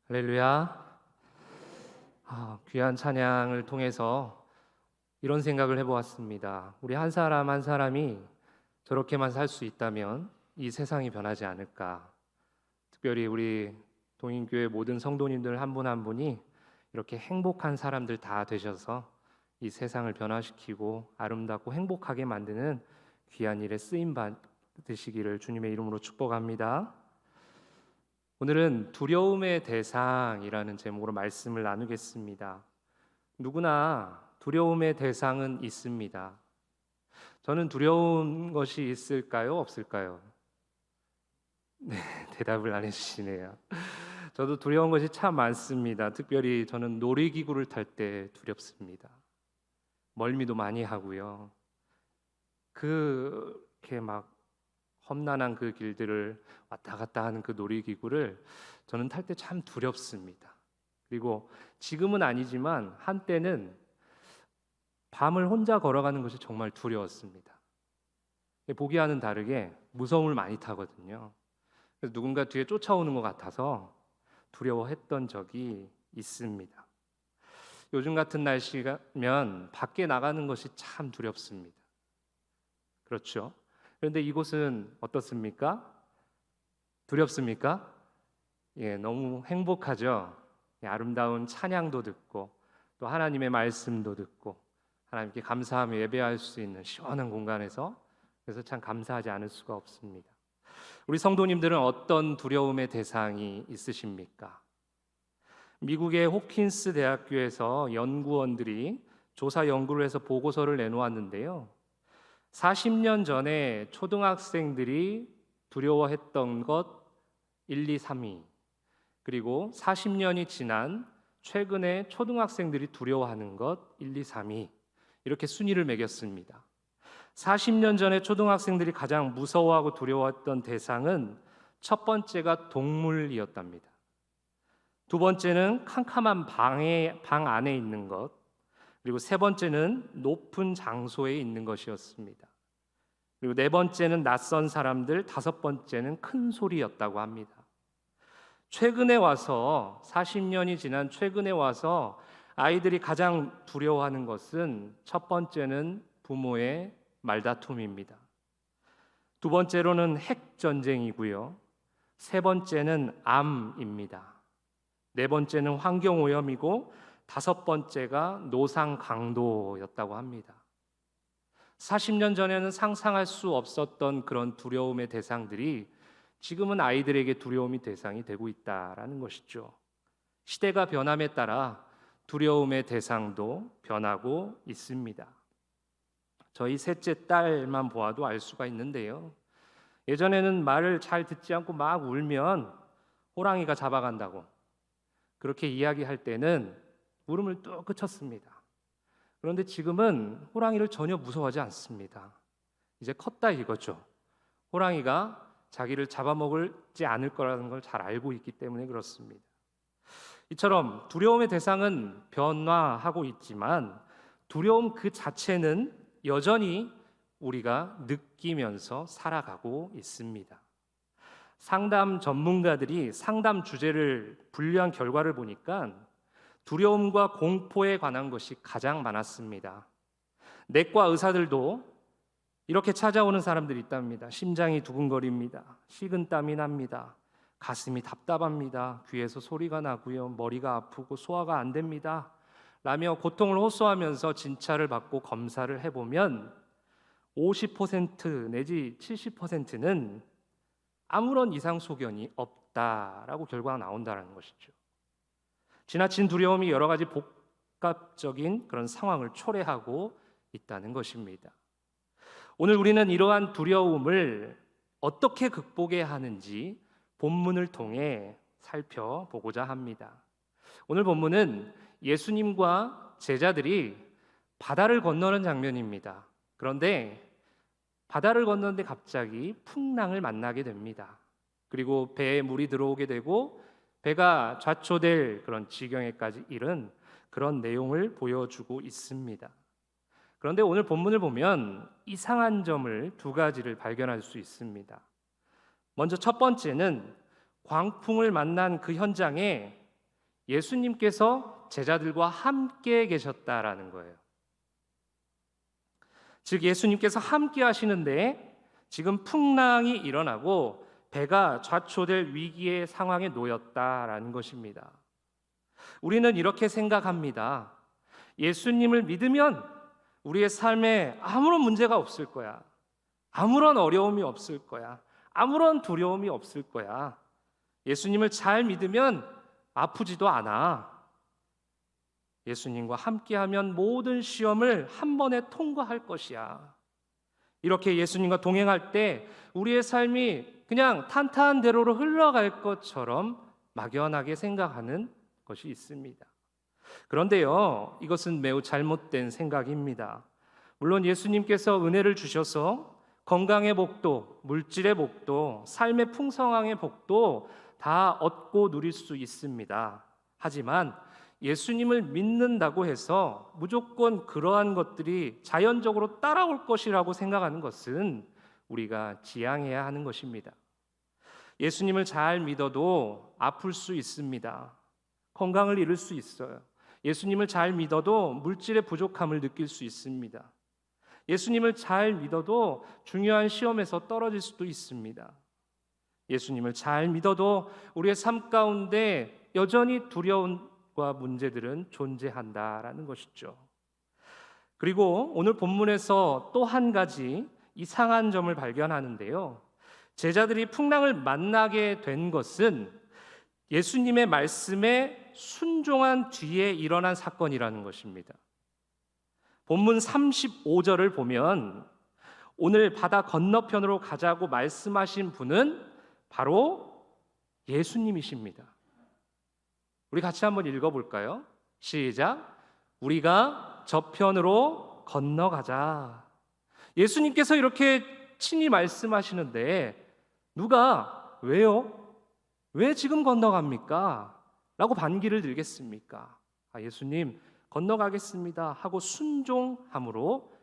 할렐루야. 귀한 찬양을 통해서 이런 생각을 해보았습니다. 우리 한 사람 한 사람이 저렇게만 살 수 있다면 이 세상이 변하지 않을까. 특별히 우리 동인교회 모든 성도님들 한 분 한 분이 이렇게 행복한 사람들 다 되셔서 이 세상을 변화시키고 아름답고 행복하게 만드는 귀한 일에 쓰임 받으시기를 주님의 이름으로 축복합니다. 오늘은 두려움의 대상이라는 제목으로 말씀을 나누겠습니다. 누구나 두려움의 대상은 있습니다. 저는 두려운 것이 있을까요? 없을까요? 네, 대답을 안 해주시네요. 저도 두려운 것이 참 많습니다. 특별히 저는 놀이기구를 탈 때 두렵습니다. 멀미도 많이 하고요. 그렇게 막 험난한 그 길들을 왔다 갔다 하는 그 놀이기구를 저는 탈 때 참 두렵습니다. 그리고 지금은 아니지만 한때는 밤을 혼자 걸어가는 것이 정말 두려웠습니다. 보기와는 다르게 무서움을 많이 타거든요. 그래서 누군가 뒤에 쫓아오는 것 같아서 두려워했던 적이 있습니다. 요즘 같은 날씨면 밖에 나가는 것이 참 두렵습니다. 그렇죠? 그런데 이곳은 어떻습니까? 두렵습니까? 너무 행복하죠. 아름다운 찬양도 듣고 또 하나님의 말씀도 듣고 하나님께 감사하며 예배할 수 있는 시원한 공간에서 그래서 참 감사하지 않을 수가 없습니다. 우리 성도님들은 어떤 두려움의 대상이 있으십니까? 미국의 호킨스 대학교에서 연구원들이 조사 연구를 해서 보고서를 내놓았는데요. 40년 전에 초등학생들이 두려워했던 것 1, 2, 3위, 그리고 40년이 지난 최근에 초등학생들이 두려워하는 것 1, 2, 3위, 이렇게 순위를 매겼습니다. 40년 전에 초등학생들이 가장 무서워하고 두려워했던 대상은 첫 번째가 동물이었답니다. 두 번째는 캄캄한 방 안에 있는 것, 그리고 세 번째는 높은 장소에 있는 것이었습니다. 그리고 네 번째는 낯선 사람들, 다섯 번째는 큰 소리였다고 합니다. 최근에 와서 40년이 지난 최근에 와서 아이들이 가장 두려워하는 것은 첫 번째는 부모의 말다툼입니다. 두 번째로는 핵전쟁이고요. 세 번째는 암입니다. 네 번째는 환경오염이고 다섯 번째가 노상강도였다고 합니다. 40년 전에는 상상할 수 없었던 그런 두려움의 대상들이 지금은 아이들에게 두려움의 대상이 되고 있다라는 것이죠. 시대가 변함에 따라 두려움의 대상도 변하고 있습니다. 저희 셋째 딸만 보아도 알 수가 있는데요. 예전에는 말을 잘 듣지 않고 막 울면 호랑이가 잡아간다고 그렇게 이야기할 때는 울음을 뚝 그쳤습니다. 그런데 지금은 호랑이를 전혀 무서워하지 않습니다. 이제 컸다 이거죠. 호랑이가 자기를 잡아먹지 않을 거라는 걸 잘 알고 있기 때문에 그렇습니다. 이처럼 두려움의 대상은 변화하고 있지만 두려움 그 자체는 여전히 우리가 느끼면서 살아가고 있습니다. 상담 전문가들이 상담 주제를 분류한 결과를 보니까 두려움과 공포에 관한 것이 가장 많았습니다. 내과 의사들도 이렇게 찾아오는 사람들이 있답니다. 심장이 두근거립니다. 식은땀이 납니다. 가슴이 답답합니다. 귀에서 소리가 나고요. 머리가 아프고 소화가 안 됩니다. 라며 고통을 호소하면서 진찰을 받고 검사를 해보면 50% 내지 70%는 아무런 이상 소견이 없다라고 결과가 나온다는 것이죠. 지나친 두려움이 여러 가지 복합적인 그런 상황을 초래하고 있다는 것입니다. 오늘 우리는 이러한 두려움을 어떻게 극복해야 하는지 본문을 통해 살펴보고자 합니다. 오늘 본문은 예수님과 제자들이 바다를 건너는 장면입니다. 그런데 바다를 건너는데 갑자기 풍랑을 만나게 됩니다. 그리고 배에 물이 들어오게 되고 배가 좌초될 그런 지경에까지 이른 그런 내용을 보여주고 있습니다. 그런데 오늘 본문을 보면 이상한 점을 두 가지를 발견할 수 있습니다. 먼저 첫 번째는 광풍을 만난 그 현장에 예수님께서 제자들과 함께 계셨다라는 거예요. 즉 예수님께서 함께 하시는데 지금 풍랑이 일어나고 배가 좌초될 위기의 상황에 놓였다라는 것입니다. 우리는 이렇게 생각합니다. 예수님을 믿으면 우리의 삶에 아무런 문제가 없을 거야. 아무런 어려움이 없을 거야. 아무런 두려움이 없을 거야. 예수님을 잘 믿으면 아프지도 않아. 예수님과 함께하면 모든 시험을 한 번에 통과할 것이야. 이렇게 예수님과 동행할 때 우리의 삶이 그냥 탄탄대로로 흘러갈 것처럼 막연하게 생각하는 것이 있습니다. 그런데요, 이것은 매우 잘못된 생각입니다. 물론 예수님께서 은혜를 주셔서 건강의 복도, 물질의 복도, 삶의 풍성함의 복도 다 얻고 누릴 수 있습니다. 하지만 예수님을 믿는다고 해서 무조건 그러한 것들이 자연적으로 따라올 것이라고 생각하는 것은 우리가 지양해야 하는 것입니다. 예수님을 잘 믿어도 아플 수 있습니다. 건강을 잃을 수 있어요. 예수님을 잘 믿어도 물질의 부족함을 느낄 수 있습니다. 예수님을 잘 믿어도 중요한 시험에서 떨어질 수도 있습니다. 예수님을 잘 믿어도 우리의 삶 가운데 여전히 두려움과 문제들은 존재한다라는 것이죠. 그리고 오늘 본문에서 또 한 가지 이상한 점을 발견하는데요. 제자들이 풍랑을 만나게 된 것은 예수님의 말씀에 순종한 뒤에 일어난 사건이라는 것입니다. 본문 35절을 보면 오늘 바다 건너편으로 가자고 말씀하신 분은 바로 예수님이십니다. 우리 같이 한번 읽어볼까요? 시작. 우리가 저편으로 건너가자. 예수님께서 이렇게 친히 말씀하시는데 누가 왜요? 왜 지금 건너갑니까? 라고 반기를 들겠습니까? 예수님 건너가겠습니다 하고 순종함으로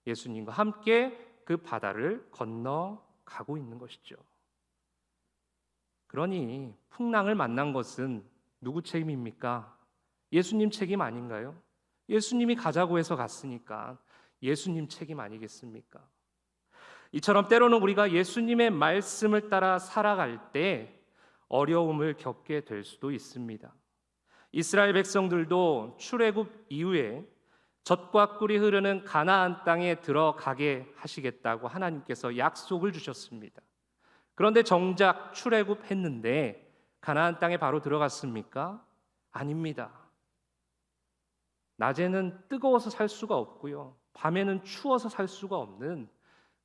예수님과 함께 그 바다를 건너가고 있는 것이죠. 그러니 풍랑을 만난 것은 누구 책임입니까? 예수님 책임 아닌가요? 예수님이 가자고 해서 갔으니까 예수님 책임 아니겠습니까? 이처럼 때로는 우리가 예수님의 말씀을 따라 살아갈 때 어려움을 겪게 될 수도 있습니다. 이스라엘 백성들도 출애굽 이후에 젖과 꿀이 흐르는 가나안 땅에 들어가게 하시겠다고 하나님께서 약속을 주셨습니다. 그런데 정작 출애굽했는데 가나안 땅에 바로 들어갔습니까? 아닙니다. 낮에는 뜨거워서 살 수가 없고요. 밤에는 추워서 살 수가 없는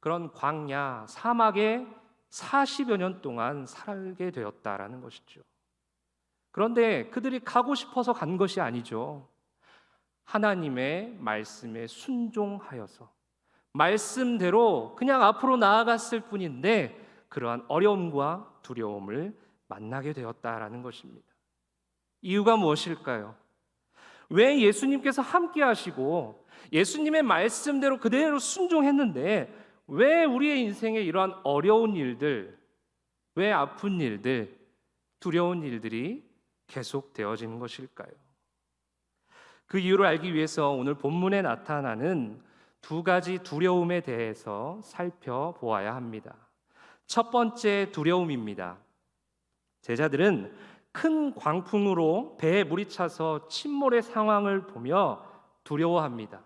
그런 광야, 사막에 40여 년 동안 살게 되었다라는 것이죠. 그런데 그들이 가고 싶어서 간 것이 아니죠. 하나님의 말씀에 순종하여서 말씀대로 그냥 앞으로 나아갔을 뿐인데 그러한 어려움과 두려움을 만나게 되었다라는 것입니다. 이유가 무엇일까요? 왜 예수님께서 함께 하시고 예수님의 말씀대로 그대로 순종했는데 왜 우리의 인생에 이러한 어려운 일들, 왜 아픈 일들, 두려운 일들이 계속되어지는 것일까요? 그 이유를 알기 위해서 오늘 본문에 나타나는 두 가지 두려움에 대해서 살펴보아야 합니다. 첫 번째 두려움입니다. 제자들은 큰 광풍으로 배에 물이 차서 침몰의 상황을 보며 두려워합니다.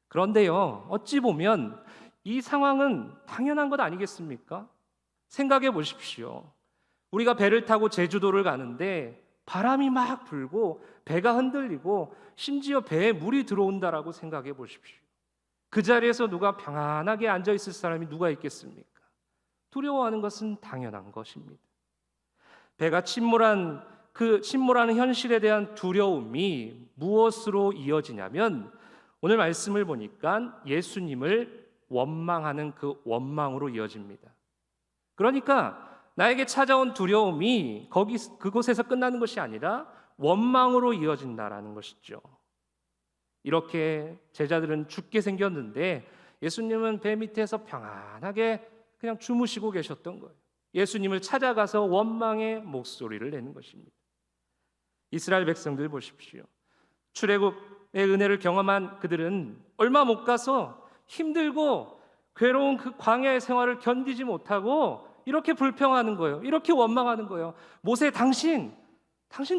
그런데요, 어찌 보면 이 상황은 당연한 것 아니겠습니까? 생각해 보십시오. 우리가 배를 타고 제주도를 가는데 바람이 막 불고 배가 흔들리고 심지어 배에 물이 들어온다라고 생각해 보십시오. 그 자리에서 누가 평안하게 앉아 있을 사람이 누가 있겠습니까? 두려워하는 것은 당연한 것입니다. 배가 침몰하는 현실에 대한 두려움이 무엇으로 이어지냐면 오늘 말씀을 보니까 예수님을 원망하는 그 원망으로 이어집니다. 그러니까 나에게 찾아온 두려움이 그곳에서 끝나는 것이 아니라 원망으로 이어진다라는 것이죠. 이렇게 제자들은 죽게 생겼는데 예수님은 배 밑에서 평안하게 그냥 주무시고 계셨던 거예요. 예수님을 찾아가서 원망의 목소리를 내는 것입니다. 이스라엘 백성들 보십시오. 출애굽의 은혜를 경험한 그들은 얼마 못 가서 힘들고 괴로운 그 광야의 생활을 견디지 못하고 이렇게 불평하는 거예요. 이렇게 원망하는 거예요. 모세, 당신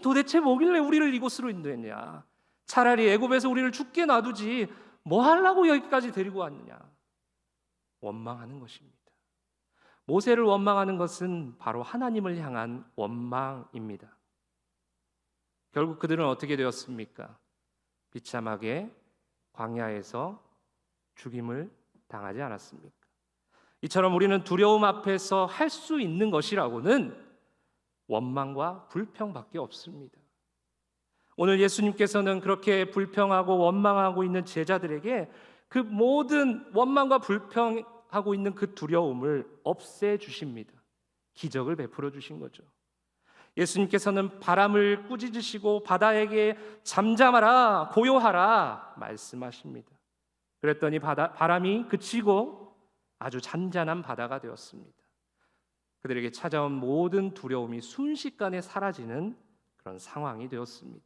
도대체 뭐길래 우리를 이곳으로 인도했냐? 차라리 애굽에서 우리를 죽게 놔두지 뭐 하려고 여기까지 데리고 왔느냐? 원망하는 것입니다. 모세를 원망하는 것은 바로 하나님을 향한 원망입니다. 결국 그들은 어떻게 되었습니까? 비참하게 광야에서 죽임을 당하지 않았습니까? 이처럼 우리는 두려움 앞에서 할 수 있는 것이라고는 원망과 불평밖에 없습니다. 오늘 예수님께서는 그렇게 불평하고 원망하고 있는 제자들에게 그 모든 원망과 불평하고 있는 그 두려움을 없애주십니다. 기적을 베풀어 주신 거죠. 예수님께서는 바람을 꾸짖으시고 바다에게 잠잠하라, 고요하라 말씀하십니다. 그랬더니 바람이 그치고 아주 잔잔한 바다가 되었습니다. 그들에게 찾아온 모든 두려움이 순식간에 사라지는 그런 상황이 되었습니다.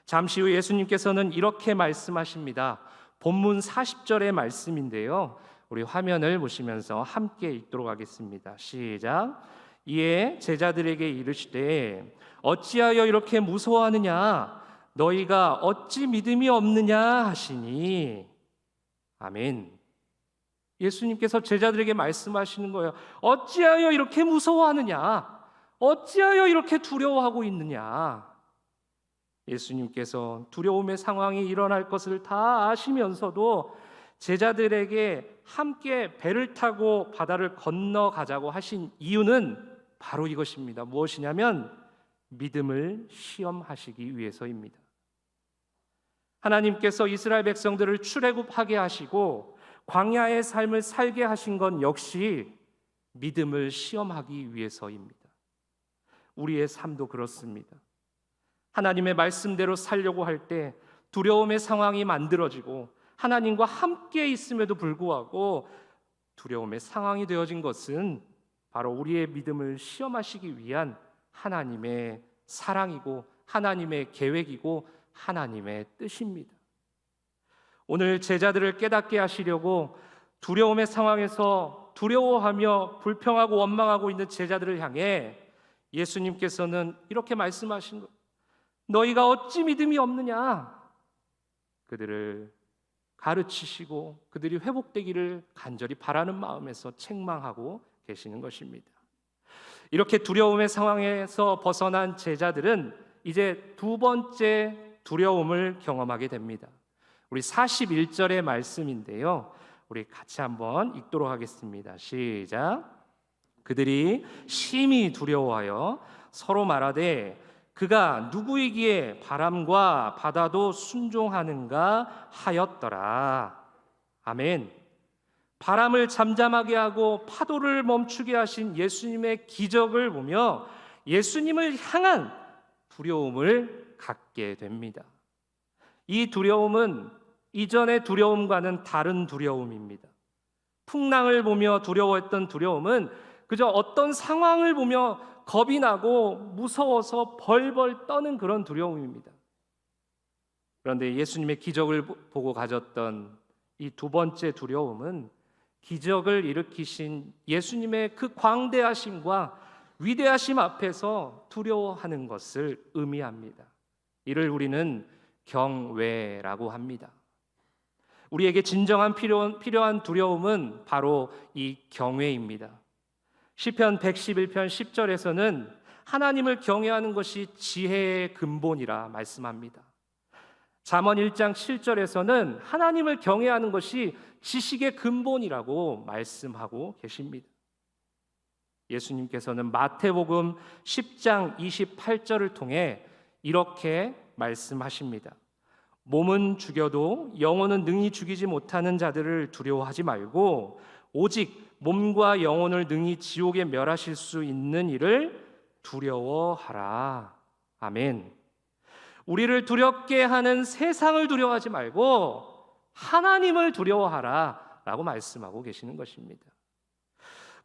잠시 후 예수님께서는 이렇게 말씀하십니다. 본문 40절의 말씀인데요. 우리 화면을 보시면서 함께 읽도록 하겠습니다. 시작. 이에 제자들에게 이르시되 어찌하여 이렇게 무서워하느냐? 너희가 어찌 믿음이 없느냐 하시니. 아멘. 예수님께서 제자들에게 말씀하시는 거예요. 어찌하여 이렇게 무서워하느냐? 어찌하여 이렇게 두려워하고 있느냐? 예수님께서 두려움의 상황이 일어날 것을 다 아시면서도 제자들에게 함께 배를 타고 바다를 건너가자고 하신 이유는 바로 이것입니다. 무엇이냐면 믿음을 시험하시기 위해서입니다. 하나님께서 이스라엘 백성들을 출애굽하게 하시고 광야의 삶을 살게 하신 건 역시 믿음을 시험하기 위해서입니다. 우리의 삶도 그렇습니다. 하나님의 말씀대로 살려고 할 때 두려움의 상황이 만들어지고 하나님과 함께 있음에도 불구하고 두려움의 상황이 되어진 것은 바로 우리의 믿음을 시험하시기 위한 하나님의 사랑이고 하나님의 계획이고 하나님의 뜻입니다. 오늘 제자들을 깨닫게 하시려고 두려움의 상황에서 두려워하며 불평하고 원망하고 있는 제자들을 향해 예수님께서는 이렇게 말씀하신 거예요. 너희가 어찌 믿음이 없느냐? 그들을 가르치시고 그들이 회복되기를 간절히 바라는 마음에서 책망하고 계시는 것입니다. 이렇게 두려움의 상황에서 벗어난 제자들은 이제 두 번째 두려움을 경험하게 됩니다. 우리 41절의 말씀인데요. 우리 같이 한번 읽도록 하겠습니다. 시작. 그들이 심히 두려워하여 서로 말하되 그가 누구이기에 바람과 바다도 순종하는가 하였더라. 아멘. 바람을 잠잠하게 하고 파도를 멈추게 하신 예수님의 기적을 보며 예수님을 향한 두려움을 갖게 됩니다. 이 두려움은 이전의 두려움과는 다른 두려움입니다. 풍랑을 보며 두려워했던 두려움은 그저 어떤 상황을 보며 겁이 나고 무서워서 벌벌 떠는 그런 두려움입니다. 그런데 예수님의 기적을 보고 가졌던 이 두 번째 두려움은 기적을 일으키신 예수님의 그 광대하심과 위대하심 앞에서 두려워하는 것을 의미합니다. 이를 우리는 경외라고 합니다. 우리에게 진정한 필요한 두려움은 바로 이 경외입니다. 시편 111편 10절에서는 하나님을 경외하는 것이 지혜의 근본이라 말씀합니다. 잠언 1장 7절에서는 하나님을 경외하는 것이 지식의 근본이라고 말씀하고 계십니다. 예수님께서는 마태복음 10장 28절을 통해 이렇게 말씀하십니다. 몸은 죽여도 영혼은 능히 죽이지 못하는 자들을 두려워하지 말고 오직 몸과 영혼을 능히 지옥에 멸하실 수 있는 이를 두려워하라. 아멘. 우리를 두렵게 하는 세상을 두려워하지 말고 하나님을 두려워하라 라고 말씀하고 계시는 것입니다.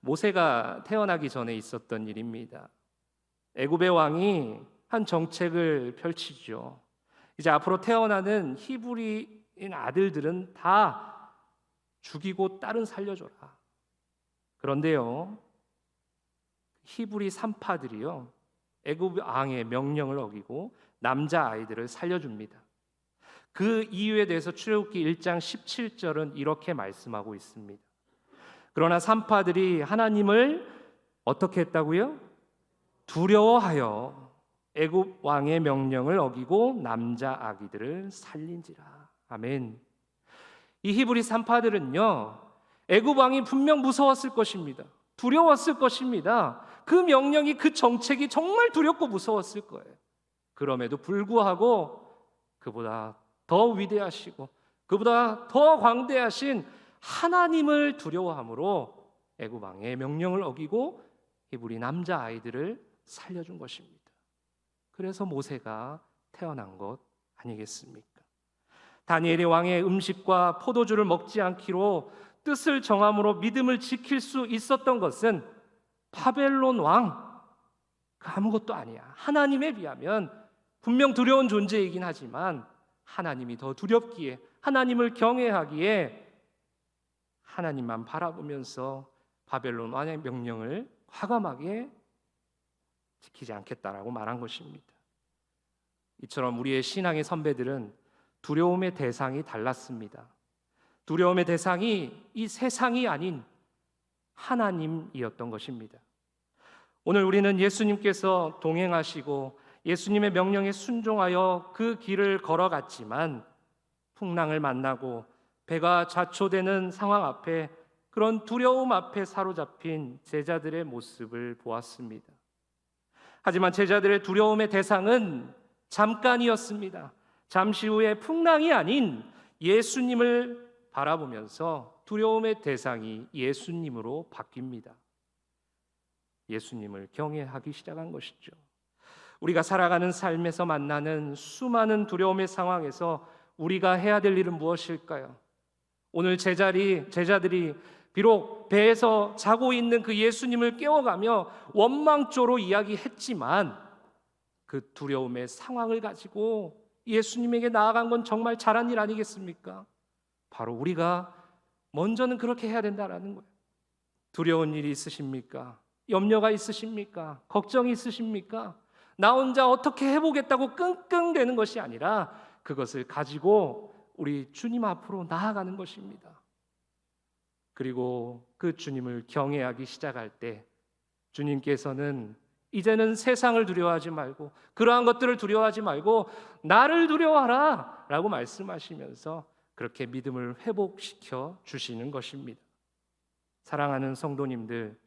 모세가 태어나기 전에 있었던 일입니다. 애굽의 왕이 한 정책을 펼치죠. 이제 앞으로 태어나는 히브리인 아들들은 다 죽이고 딸은 살려줘라. 그런데요, 히브리 산파들이요, 애굽 왕의 명령을 어기고 남자 아이들을 살려줍니다. 그 이유에 대해서 출애굽기 1장 17절은 이렇게 말씀하고 있습니다. 그러나 산파들이 하나님을 어떻게 했다고요? 두려워하여 애굽 왕의 명령을 어기고 남자 아기들을 살린지라. 아멘. 이 히브리 산파들은요, 애굽 왕이 분명 무서웠을 것입니다. 두려웠을 것입니다. 그 명령이, 그 정책이 정말 두렵고 무서웠을 거예요. 그럼에도 불구하고 그보다 더 위대하시고 그보다 더 광대하신 하나님을 두려워함으로 애굽 왕의 명령을 어기고 히브리 남자 아이들을 살려준 것입니다. 그래서 모세가 태어난 것 아니겠습니까? 다니엘이 왕의 음식과 포도주를 먹지 않기로 뜻을 정함으로 믿음을 지킬 수 있었던 것은 바벨론 왕, 그 아무것도 아니야. 하나님에 비하면 분명 두려운 존재이긴 하지만 하나님이 더 두렵기에, 하나님을 경외하기에 하나님만 바라보면서 바벨론 왕의 명령을 과감하게 지키지 않겠다라고 말한 것입니다. 이처럼 우리의 신앙의 선배들은 두려움의 대상이 달랐습니다. 두려움의 대상이 이 세상이 아닌 하나님이었던 것입니다. 오늘 우리는 예수님께서 동행하시고 예수님의 명령에 순종하여 그 길을 걸어갔지만 풍랑을 만나고 배가 좌초되는 상황 앞에, 그런 두려움 앞에 사로잡힌 제자들의 모습을 보았습니다. 하지만 제자들의 두려움의 대상은 잠깐이었습니다. 잠시 후에 풍랑이 아닌 예수님을 바라보면서 두려움의 대상이 예수님으로 바뀝니다. 예수님을 경외하기 시작한 것이죠. 우리가 살아가는 삶에서 만나는 수많은 두려움의 상황에서 우리가 해야 될 일은 무엇일까요? 오늘 제자들이 비록 배에서 자고 있는 그 예수님을 깨워가며 원망조로 이야기했지만 그 두려움의 상황을 가지고 예수님에게 나아간 건 정말 잘한 일 아니겠습니까? 바로 우리가 먼저는 그렇게 해야 된다라는 거예요. 두려운 일이 있으십니까? 염려가 있으십니까? 걱정이 있으십니까? 나 혼자 어떻게 해보겠다고 끙끙대는 것이 아니라 그것을 가지고 우리 주님 앞으로 나아가는 것입니다. 그리고 그 주님을 경외하기 시작할 때 주님께서는 이제는 세상을 두려워하지 말고, 그러한 것들을 두려워하지 말고 나를 두려워하라 라고 말씀하시면서 그렇게 믿음을 회복시켜 주시는 것입니다. 사랑하는 성도님들,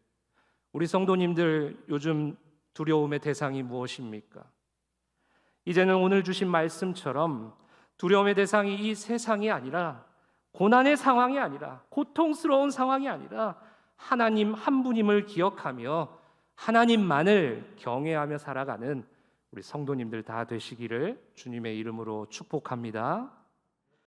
우리 성도님들 요즘 두려움의 대상이 무엇입니까? 이제는 오늘 주신 말씀처럼 두려움의 대상이 이 세상이 아니라, 고난의 상황이 아니라, 고통스러운 상황이 아니라 하나님 한 분임을 기억하며 하나님만을 경외하며 살아가는 우리 성도님들 다 되시기를 주님의 이름으로 축복합니다.